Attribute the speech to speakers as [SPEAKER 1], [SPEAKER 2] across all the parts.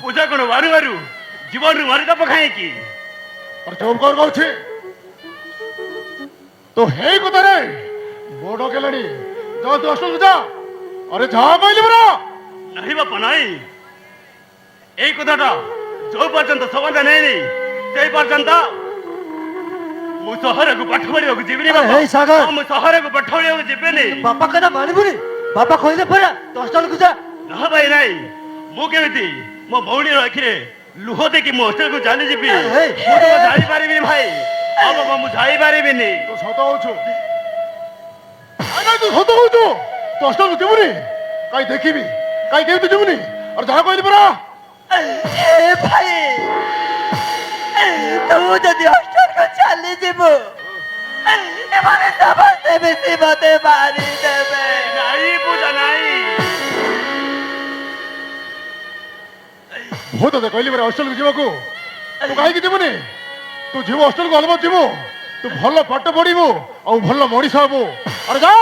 [SPEAKER 1] पूजा करो वारु वारु जीवन रु मारी दप खाए की
[SPEAKER 2] और चोप कौन कहूची तो हे को तरे बोडो केलड़ी जो दोस्त जा अरे जा कहली बरा
[SPEAKER 1] नहीं बापा नहीं এই কথাটা जो पर्यंत समाधान नहीं সেই पर्यंत मु शहर को पाठ पढ़िବାକୁ ଯିବିନି ବାପା
[SPEAKER 3] हे सागर
[SPEAKER 1] मु शहर को पाठ पढ़िବାକୁ ଯିବିନି
[SPEAKER 3] बापा कदा मानिबुनी बापा कहले परा 10 टन जा
[SPEAKER 1] ना भाई नहीं मु केमिति मो भौणी रखिरे लुह देखि मो हॉस्टल को चली जीबी मु तो जाई पारिबिनी भाई अब बाबा मु जाई पारिबिनी
[SPEAKER 2] तो सत होछु आना तू सत होछु तो हॉस्टल को जीबुनी काई देखिबी काई केमिति जीबुनी और जा कहली बरा
[SPEAKER 3] ए भाई तू जदि हॉस्टल को चली जीबो ए माने दबाते बेसी बाते मारी देबे
[SPEAKER 1] नहीं पूजा नहीं
[SPEAKER 2] हो तो कहली बरा हॉस्टल को जीवको तू काई की जीबुनी तू जीव हॉस्टल को अलबत जीवो तू भलो पाठ पढ़िबो और भलो मଣିଷ हबो अरे जा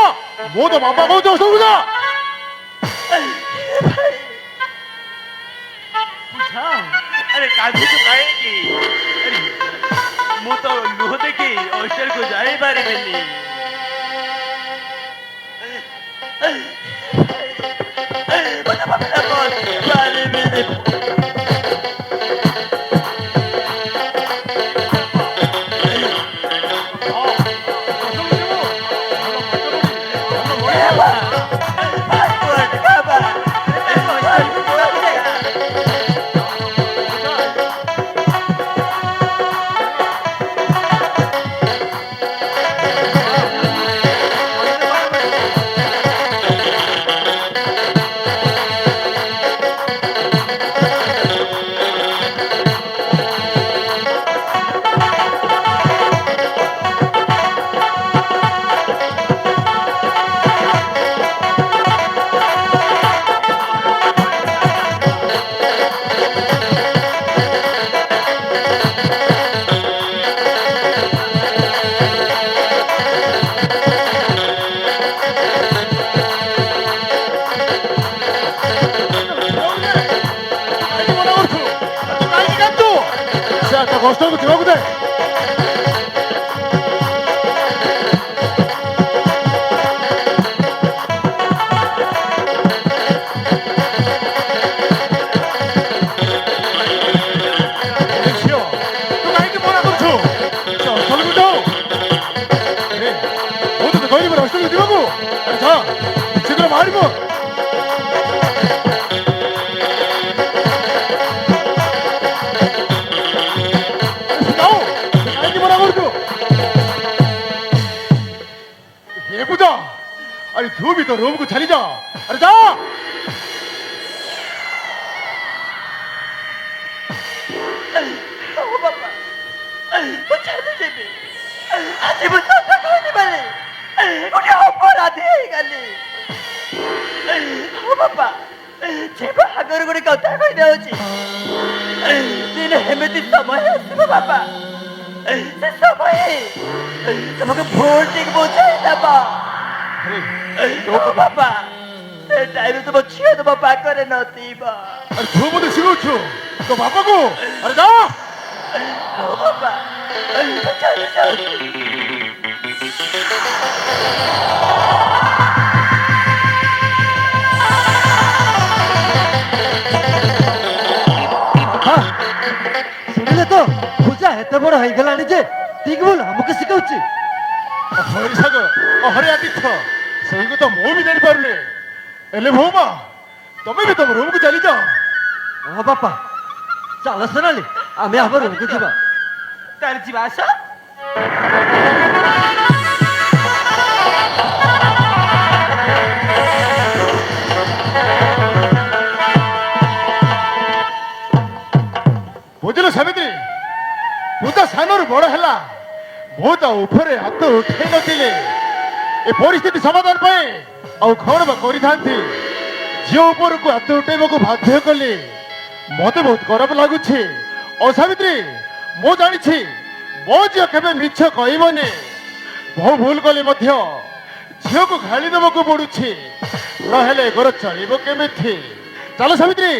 [SPEAKER 2] मो तो बाबा कहू हॉस्टल को जा
[SPEAKER 1] पूछा अरे काजी तो काहे की अरे मु तो लुह देखि हॉस्टल को जाई पारिबिनी बता बाबा बोल पारिबिनी
[SPEAKER 2] ଅଷ୍ଟରକୁ ଯିବାକୁ ଦେ। ଏ ଝିଅ, ତୁ କାହିଁକି ମନା କରୁଛୁ? ସେ ଅଷ୍ଟରକୁ ଯାଉ। ଆରେ, ମୁଁ ତତେ କହିଲି ପରା ଅଷ୍ଟରକୁ ଯିବାକୁ। ଆରେ ଯା, ଶୀଘ୍ର ବାହାରିବ। जाओ, काहे की मना करतो? हे पूजा, अरे तू भी तो रूम को चली जा। अरे जा।
[SPEAKER 3] ଓ ବାପା ମୁଁ ଚାଲିଯିବି ଆଜି ମୁଁ ସତ କହିଲି ବୋଲି ଗୋଟେ ଅପରାଧୀ ହେଇଗଲି ଓ ବାପା ଯିବା ଆଗରୁ ଗୋଟେ କଥା କହିଦେଉଛି ଦିନେ ଏମିତି ସମୟ ଆସିବ ବାପା ସେ ସମୟ ତମକୁ ଭୁଲ ଠିକ ବୁଝାଇ ଦେବ ଓ ବାପା ସେ ଟାଇମ୍ ତୁମ ଝିଅ ତୁମ ପାଖରେ ନଥିବ
[SPEAKER 2] अरे तू मुझे सिखाऊଛୁ तो बापा को। अरे जा।
[SPEAKER 3] ଓ ବାପା ମୁଁ ଚାଲି ଯାଉଛି
[SPEAKER 4] ଶୁଣିଲେ ତ ପୂଜା ଏତେ ବଡ ହେଇଗଲାଣି ଯେ ଠିକ ଭୁଲ ଆମକୁ ଶିଖାଉଛି।
[SPEAKER 2] हरी सागर और हरे आदित्य सही को तो मैं भी जानी पारुने। एले भौमा तमे भी तुम रूम को चली जाओ।
[SPEAKER 4] ହଁ ବାପା ଚାଲ ସୋନାଲି ଆମେ ଆମ ରୁମକୁ ଯିବା।
[SPEAKER 3] ତାହେଲେ ଯିବା ଆସ
[SPEAKER 2] बुझिल सावित्री पूजा सानर बड़ है मु ता उपरे हाथ उठे नथिले ए परिस्थिति समाधान पाए आउ कौन बा करि थांती झियो ऊपर को हाथ उठेबा को बाध्य कली मते बहुत खराब लागुछि। ओ सावित्री मु जानि छी मो झियो केबे मिछ कहबोनी बहु भूल कली मध्य झियो को गाली देबा को पडुछि नहेले घर चलिबो केमिथि। चलो सावित्री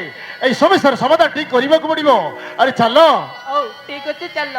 [SPEAKER 2] এই সমস্যার সমাধান ঠিক করিବାକୁ পড়িব। আরে চাল।
[SPEAKER 3] ହଉ ଠିକ ଅଛି ଚାଲ